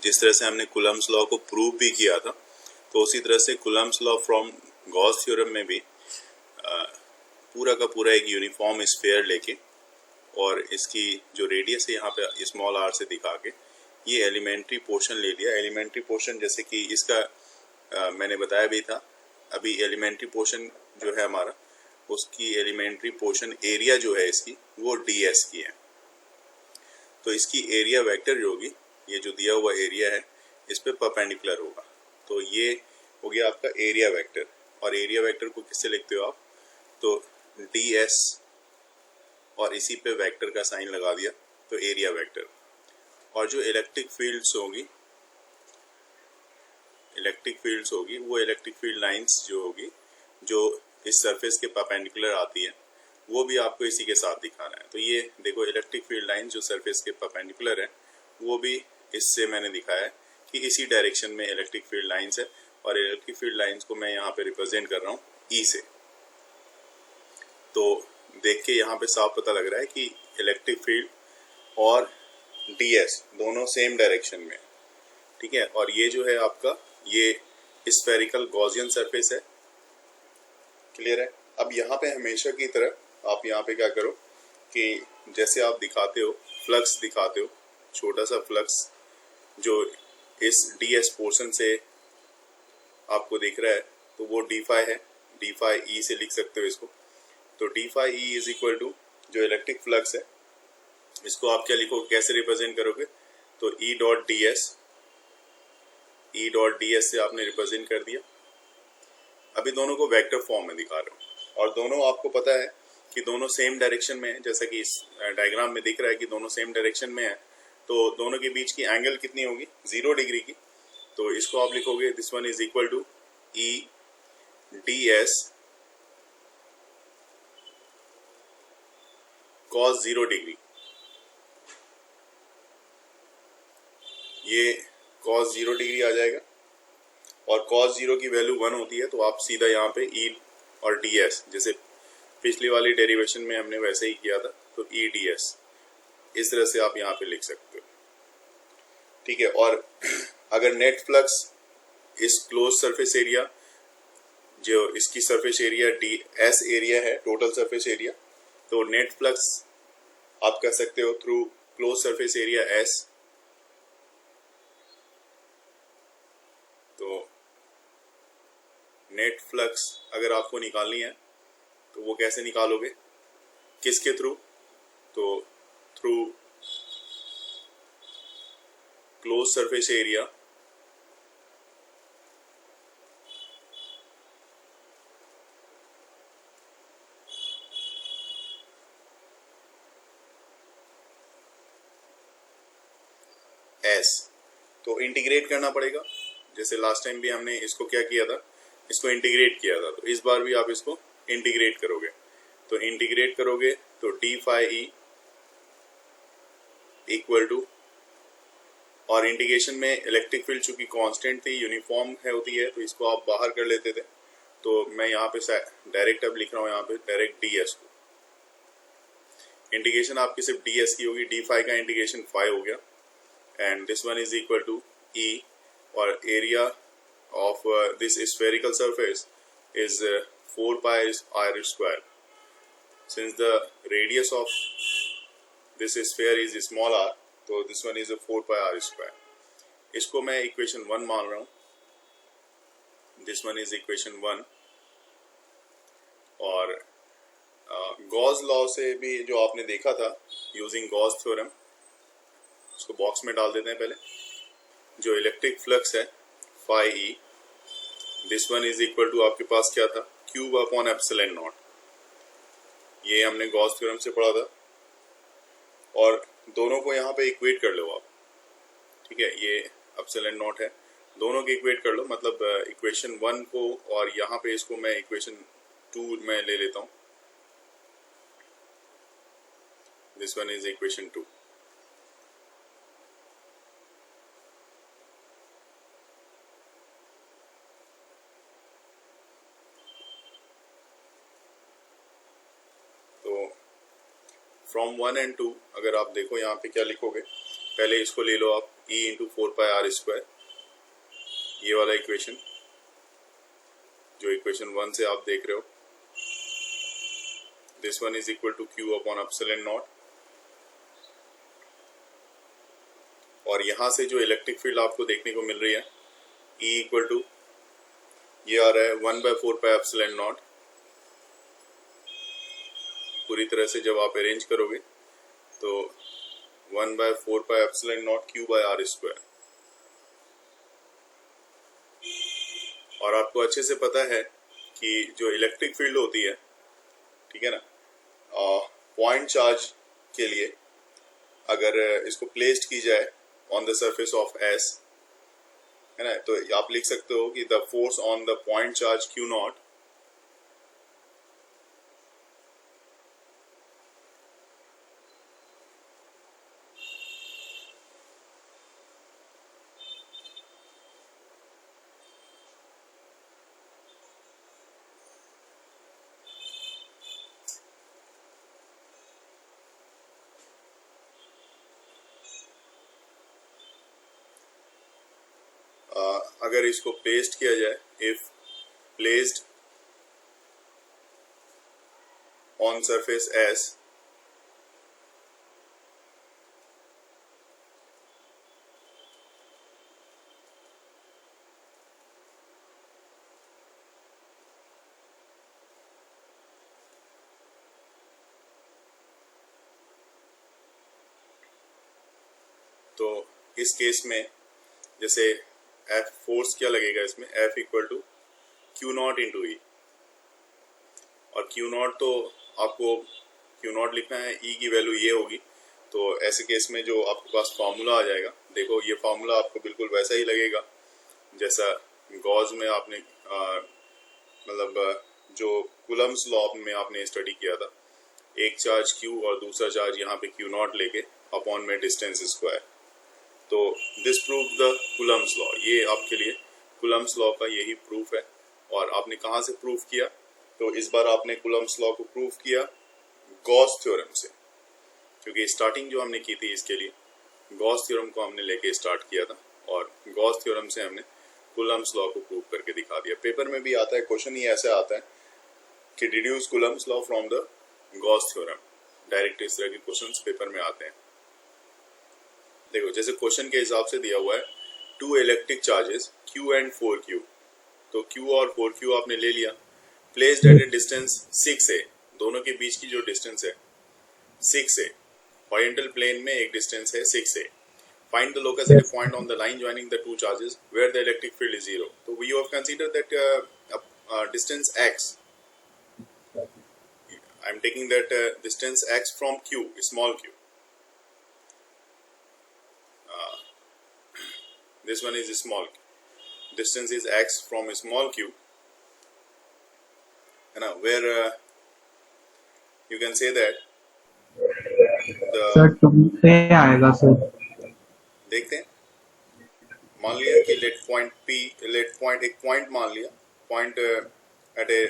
जिस तरह से हमने कुलम्स लॉ को प्रूव भी किया था, तो उसी तरह से Coulomb's law from Gauss theorem में भी पूरा का पूरा एक यूनिफॉर्म स्फीयर लेके और इसकी जो रेडियस है यहाँ पे स्मॉल आर से दिखा के ये एलिमेंट्री पोर्शन ले लिया। एलिमेंट्री पोर्शन जैसे कि इसका मैंने बताया भी था, अभी एलिमेंट्री पोर्शन जो है हमारा, उसकी एलिमेंट्री पोर्शन एरिया जो है इसकी वो ds की है। तो इसकी एरिया वेक्टर जो होगी, ये जो दिया हुआ एरिया है इस पे परपेंडिकुलर होगा, तो ये हो गया आपका एरिया वेक्टर। और एरिया वेक्टर को किससे लिखते हो आप, तो ds और इसी पे वेक्टर का साइन लगा दिया तो एरिया वेक्टर। और जो इलेक्ट्रिक फील्ड्स होगी वो इलेक्ट्रिक फील्ड लाइंस जो होगी जो इस सरफेस के परपेंडिकुलर आती है वो भी आपको इसी के साथ दिखाना है। तो ये देखो इलेक्ट्रिक फील्ड लाइंस जो सरफेस के परपेंडिकुलर है वो भी इससे मैंने दिखाया है कि इसी डायरेक्शन में इलेक्ट्रिक फील्ड लाइंस है। और इलेक्ट्रिक फील्ड लाइंस को मैं यहाँ पे रिप्रेजेंट कर रहा हूँ ई से। तो देख के यहाँ पे साफ पता लग रहा है कि इलेक्ट्रिक फील्ड और ds दोनों सेम डायरेक्शन में, ठीक है। और ये जो है आपका ये स्फेरिकल गॉसियन सरफेस है, क्लियर है। अब यहाँ पे हमेशा की तरह आप यहाँ पे क्या करो कि जैसे आप दिखाते हो फ्लक्स दिखाते हो, छोटा सा फ्लक्स जो इस ds पोर्शन से आपको दिख रहा है तो वो d फाई है, d फाई e से लिख सकते हो इसको। तो d phi e is equal to जो इलेक्ट्रिक फ्लक्स है इसको आप क्या लिखोगे, कैसे रिप्रेजेंट करोगे, तो E डॉट ds से आपने रिप्रेजेंट कर दिया। अभी दोनों को वेक्टर फॉर्म में दिखा रहा हूँ और दोनों आपको पता है कि दोनों सेम डायरेक्शन में है, जैसा कि इस डायग्राम में दिख रहा है कि दोनों सेम डायरेक्शन में है। तो दोनों के बीच की एंगल कितनी होगी, 0 डिग्री की। तो इसको आप लिखोगे this one is equal to E ds cos 0 degree. ये cos 0 डिग्री आ जाएगा और cos 0 की वैल्यू 1 होती है, तो आप सीधा यहाँ पे E और ds जैसे पिछली वाली डेरिवेशन में हमने वैसे ही किया था, तो E ds इस तरह से आप यहाँ पे लिख सकते हो, ठीक है। और अगर नेट फ्लक्स इस क्लोज सरफेस एरिया जो इसकी सरफेस एरिया ds एरिया है, टोटल सरफेस एरिया, तो नेट फ्लक्स आप कह सकते हो through close surface area s। तो नेट फ्लक्स अगर आपको निकालनी है तो वो कैसे निकालोगे, किसके थ्रू, तो through close surface area s। तो इंटीग्रेट करना पड़ेगा, जैसे लास्ट टाइम भी हमने इसको क्या किया था, इसको इंटीग्रेट किया था। तो इस बार भी आप इसको इंटीग्रेट करोगे, तो इंटीग्रेट करोगे तो d phi e equal to, और इंटीग्रेशन में इलेक्ट्रिक फील्ड चूंकि कांस्टेंट थी, यूनिफॉर्म है होती है, तो इसको आप बाहर कर लेते थे। तो मैं यहाँ पे डायरेक्ट अब लिख रहा हूँ यहाँ पे डायरेक्ट ds को। इंटीग्रेशन आपकी सिर्फ ds की होगी, d फाई का इंटीग्रेशन फाई हो गया and this one is equal to E, or area of this spherical surface is 4 pi r square. Since the radius of this sphere is small r, so this one is a 4 pi r square. इसको मैं equation 1 मान रहा हूँ, this one is equation 1। और Gauss law से भी जो आपने देखा था यूजिंग गॉस थ्योरम, उसको बॉक्स में डाल देते हैं पहले। जो इलेक्ट्रिक फ्लक्स है phi E, this one is equal to आपके पास क्या था, क्यूब अपॉन एप्सिलॉन नॉट। ये हमने गॉस थ्योरम से पढ़ा था। और दोनों को यहाँ पे इक्वेट कर लो आप, ठीक है। ये एप्सिलॉन नॉट है, दोनों के इक्वेट कर लो, मतलब इक्वेशन 1 को, और यहाँ पे इसको मैं इक्वेशन 2 में ले लेता हूँ। This one is equation 2। From 1 and 2 अगर आप देखो यहाँ पे क्या लिखोगे, पहले इसको ले लो आप E इंटू 4πr², ये वाला इक्वेशन जो इक्वेशन 1 से आप देख रहे हो, this one is equal to Q upon epsilon naught. और यहाँ से जो इलेक्ट्रिक फील्ड आपको देखने को मिल रही है E इक्वल टू, ये आ रहा है 1/4π नॉट। पूरी तरह से जब आप अरेंज करोगे तो 1/4π नॉट Q/r²। और आपको अच्छे से पता है कि जो इलेक्ट्रिक फील्ड होती है, ठीक है ना, पॉइंट चार्ज के लिए अगर इसको प्लेस्ड की जाए on the surface of S, है ना, तो आप लिख सकते हो कि the force on the point charge Q0 अगर इसको प्लेस्ड किया जाए, if placed on surface S, तो इस केस में जैसे F फोर्स क्या लगेगा इसमें, F equal to Q0 into E। और Q0 तो आपको Q0 लिखना है, E की वैल्यू ये होगी। तो ऐसे केस में जो आपके पास फार्मूला आ जाएगा, देखो ये फार्मूला आपको बिल्कुल वैसा ही लगेगा जैसा गॉस में आपने मतलब जो कूलम्स लॉ में आपने स्टडी किया था, एक चार्ज Q और दूसरा चार्ज यहाँ पे Q0 लेके अपॉन में डिस्टेंस स्क्वायर। तो this prove the Coulomb's law, ये आपके लिए कूलम्स लॉ का यही प्रूफ है। और आपने कहाँ से प्रूफ किया, तो इस बार आपने कूलम्स लॉ को प्रूफ किया गॉस थ्योरम से, क्योंकि स्टार्टिंग जो हमने की थी इसके लिए गॉस थ्योरम को हमने लेके स्टार्ट किया था, और गॉस थ्योरम से हमने कूलम्स लॉ को प्रूव करके दिखा दिया। पेपर में भी आता है क्वेश्चन, ही ऐसा आता है कि deduce Coulomb's law from the Gauss theorem. Direct इस तरह के क्वेश्चंस पेपर में आते हैं। देखो जैसे क्वेश्चन के हिसाब से दिया हुआ है 2 electric charges Q and 4Q, तो Q और 4Q आपने ले लिया, placed at a distance 6a, दोनों के बीच की जो डिस्टेंस है 6a, हॉरिजॉन्टल प्लेन में एक डिस्टेंस है 6a। Find the locus at a point on the line joining the two charges where the electric field is 0। तो we have consider that distance x, I am taking that distance x from Q, small q. This one is small q. Distance is x from small q. And where you can say that the sir तुमसे आएगा sir. देखते हैं, मान लिया कि let point P, let point एक point मान लिया, point at a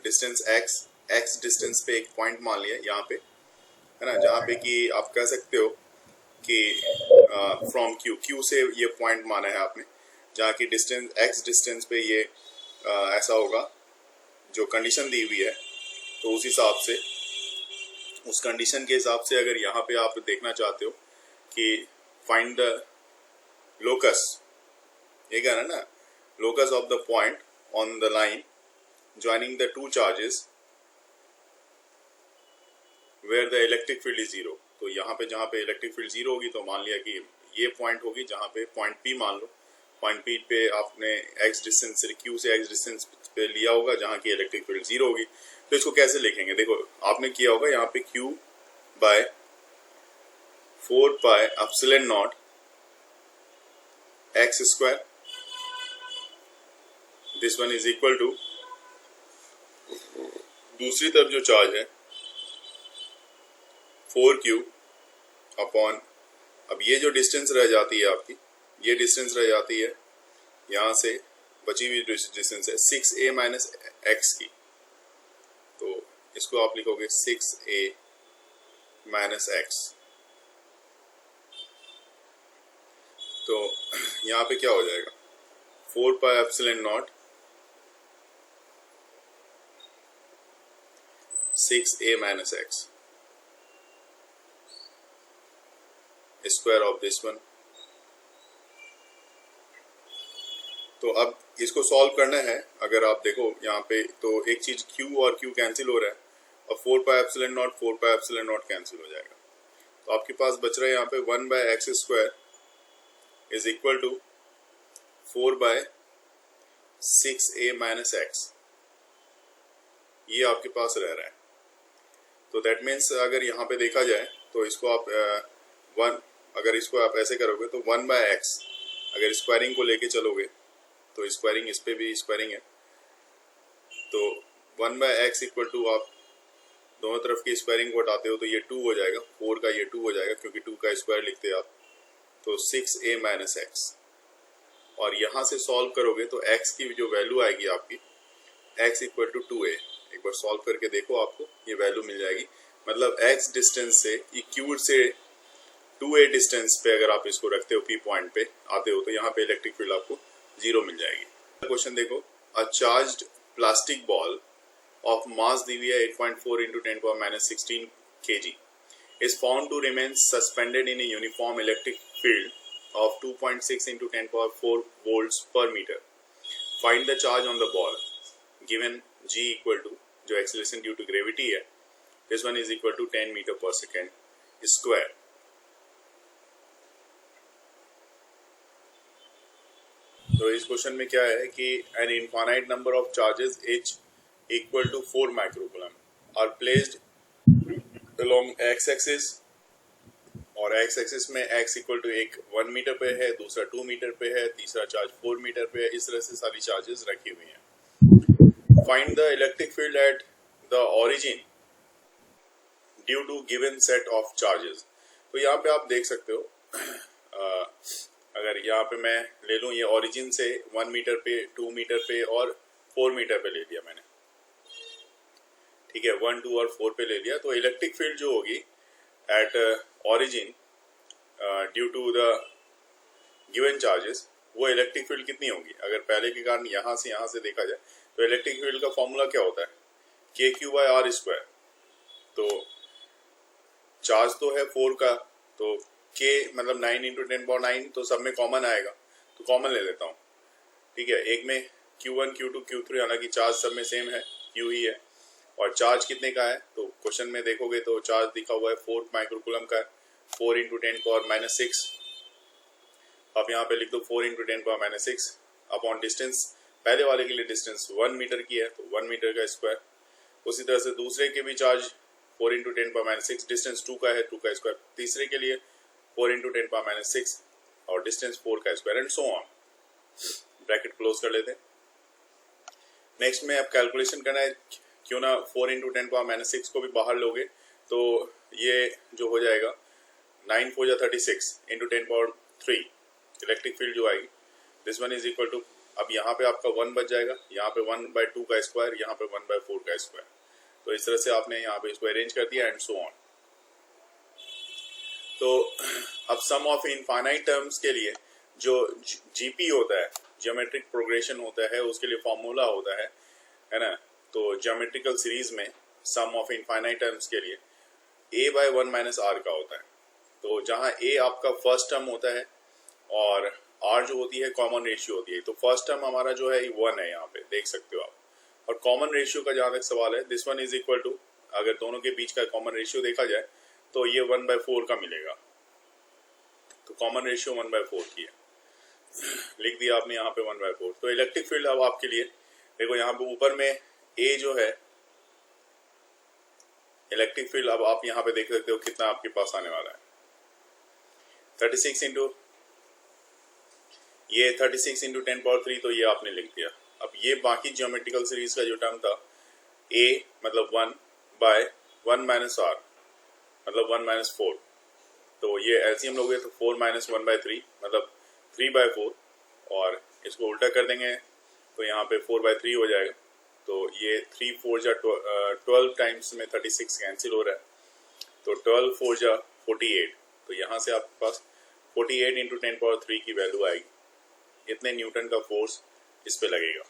distance x distance पे एक पॉइंट मान लिया यहाँ पे, है ना, जहाँ पे कि आप कह सकते हो कि फ्रॉम Q से ये पॉइंट माना है आपने, जहाँ की डिस्टेंस x डिस्टेंस पे ये ऐसा होगा जो कंडीशन दी हुई है। तो उस हिसाब से, उस कंडीशन के हिसाब से अगर यहाँ पे आप देखना चाहते हो कि फाइंड द लोकस, ये कहना ना, locus of the point on the line joining the two charges where the electric field is 0। तो यहाँ पे जहाँ पे इलेक्ट्रिक फील्ड 0 होगी, तो मान लिया कि ये पॉइंट होगी जहाँ पे पॉइंट P मान लो, पॉइंट P पे आपने x डिस्टेंस से Q से x डिस्टेंस पे लिया होगा जहाँ की इलेक्ट्रिक फील्ड 0 होगी। तो इसको कैसे लिखेंगे, देखो आपने किया होगा यहाँ पे Q by 4πε0 x square, this one is equal to, दूसरी तरफ जो चार्ज है 4Q अपॉन, अब ये जो डिस्टेंस रह जाती है आपकी, ये डिस्टेंस रह जाती है यहाँ से, बची हुई डिस्टेंस है 6a माइनस x की। तो इसको आप लिखोगे 6a माइनस x। तो यहाँ पे क्या हो जाएगा 4 pi epsilon not 6a minus x square of this one. तो अब इसको सॉल्व करना है। अगर आप देखो यहाँ पे तो एक चीज q और q कैंसिल हो रहा है और 4 पाई एप्सिलॉन नॉट कैंसिल हो जाएगा। तो आपके पास बच रहा है यहाँ पे 1 by x square is equal to 4 by 6a minus x, ये आपके पास रह रहा है। तो दैट मीन्स अगर यहाँ पे देखा जाए तो इसको आप अगर इसको आप ऐसे करोगे तो 1 बाय एक्स अगर स्क्वायरिंग को लेके चलोगे तो स्क्वायरिंग इस पे भी स्क्वायरिंग है, तो 1 बाय एक्स इक्वल टू आप दोनों तरफ की स्क्वायरिंग को हटाते हो तो ये 2 हो जाएगा, 4 का ये 2 हो जाएगा क्योंकि 2 का स्क्वायर लिखते हैं आप, तो 6a माइनस एक्स। और यहाँ से सॉल्व करोगे तो x की जो वैल्यू आएगी आपकी x इक्वल टू 2a। एक बार सॉल्व करके देखो, आपको ये वैल्यू मिल जाएगी। मतलब x डिस्टेंस से ये q से 2a डिस्टेंस पे अगर आप इसको रखते हो p पॉइंट पे आते हो तो यहाँ पे इलेक्ट्रिक फील्ड आपको 0 मिल जाएगी। क्वेश्चन देखो, a charged plastic ball of mass dVi 8.4 into 10 power minus 16 kg is found to remain suspended in a uniform electric field of 2.6 into 10 power 4 volts per meter. Find the charge on the ball given g equal to, जो acceleration due to gravity है, this one is equal to 10 meter per second square. तो इस question में क्या है कि an infinite number of charges h equal to 4 microcoulomb are placed along x-axis, और x-axis में x equal to एक 1 मीटर पे है, दूसरा 2 मीटर पे है, तीसरा चार्ज 4 मीटर पे है। इस तरह से सारी चार्जेस रखी हुई हैं। Find the electric field at the origin due to given set of charges। तो यहाँ पे आप देख सकते हो अगर यहाँ पे मैं ले लूँ, ये origin से 1 मीटर पे, 2 मीटर पे और 4 मीटर पे ले लिया मैंने, ठीक है, 1, 2 और 4 पे ले लिया। तो इलेक्ट्रिक फील्ड जो होगी at origin due to the given charges, वो इलेक्ट्रिक फील्ड कितनी होगी? अगर पहले के कारण यहाँ से देखा जाए तो इलेक्ट्रिक फील्ड का फॉर्मूला क्या होता है? KQ/R square. तो चार्ज तो है 4 का, तो K मतलब 9 into 10 power 9, तो सब में कॉमन आएगा, तो कॉमन ले लेता हूँ, ठीक है। एक में Q1, Q2, Q3, हालांकि चार्ज सब में सेम है, Q ही है। और चार्ज कितने का है? तो क्वेश्चन में देखोगे तो चार्ज दिखा हुआ है 4 माइक्रोकूलम का है, 4 into 10 power minus 6। आप यहाँ पे लिख दो 4 into 10 power minus 6 upon distance. पहले वाले के लिए डिस्टेंस 1 मीटर की है, तो 1 मीटर का स्क्वायर। उसी तरह से दूसरे के भी charge 4 into 10 power minus 6, distance 2 का है, 2 का स्क्वायर। तीसरे के लिए 4 into 10 power minus 6 और डिस्टेंस 4 का square, and so on. Bracket close कर लेते हैं। नेक्स्ट में अब कैलकुलेशन करना है, क्यों ना 4 into 10 power minus 6 को भी बाहर लोगे तो ये जो हो जाएगा 9 4 जा 36 into 10 power 3 इलेक्ट्रिक फील्ड जो आएगी, this one is equal to, अब यहाँ पे आपका 1 बच जाएगा, यहाँ पे 1/2 का स्क्वायर, यहाँ पे 1/4 का स्क्वायर। तो इस तरह से आपने यहाँ पे इसको अरेंज कर दिया, एंड सो ऑन। तो अब सम ऑफ इनफाइनाइट टर्म्स के लिए जो जीपी होता है, ज्योमेट्रिक प्रोग्रेशन होता है, उसके लिए फॉर्मूला होता है ना। तो ज्योमेट्रिकल सीरीज में सम ऑफ इनफाइनाइट टर्म्स के लिए a/1 माइनस r का होता है। तो जहाँ a आपका फर्स्ट टर्म होता है और r जो होती है कॉमन रेशियो होती है, तो फर्स्ट टर्म हमारा जो है 1 है, यहाँ पे देख सकते हो आप। और कॉमन रेशियो का जहाँ तक सवाल है, this one is equal to, अगर दोनों के बीच का कॉमन रेशियो देखा जाए तो ये 1/4 का मिलेगा। तो कॉमन रेशियो 1/4 की है, लिख दिया आपने यहाँ पे 1/4। तो इलेक्ट्रिक फील्ड अब आपके लिए देखो, यहाँ पे ऊपर में A जो है इलेक्ट्रिक फील्ड, अब आप यहाँ पे देख सकते हो कितना आपके पास आने वाला है, 36 into ये 36 into 10 power 3, तो ये आपने लिख दिया। अब ये बाकी ज्योमेट्रिकल सीरीज का जो टर्म था, A मतलब 1/1 minus R मतलब 1 minus 4, तो ये एलसीएम लोगे तो 4 minus 1/3 मतलब 3/4, और इसको उल्टा कर देंगे तो यहाँ पे 4/3 हो जाएगा। तो ये 3 4 जा 12 टाइम्स में 36 कैंसिल हो रहा है, तो 12 4 जा 48। तो यहाँ से आपके पास 48 इंटू 10 पावर 3 की वैल्यू आएगी, इतने न्यूटन का फोर्स इस पे लगेगा।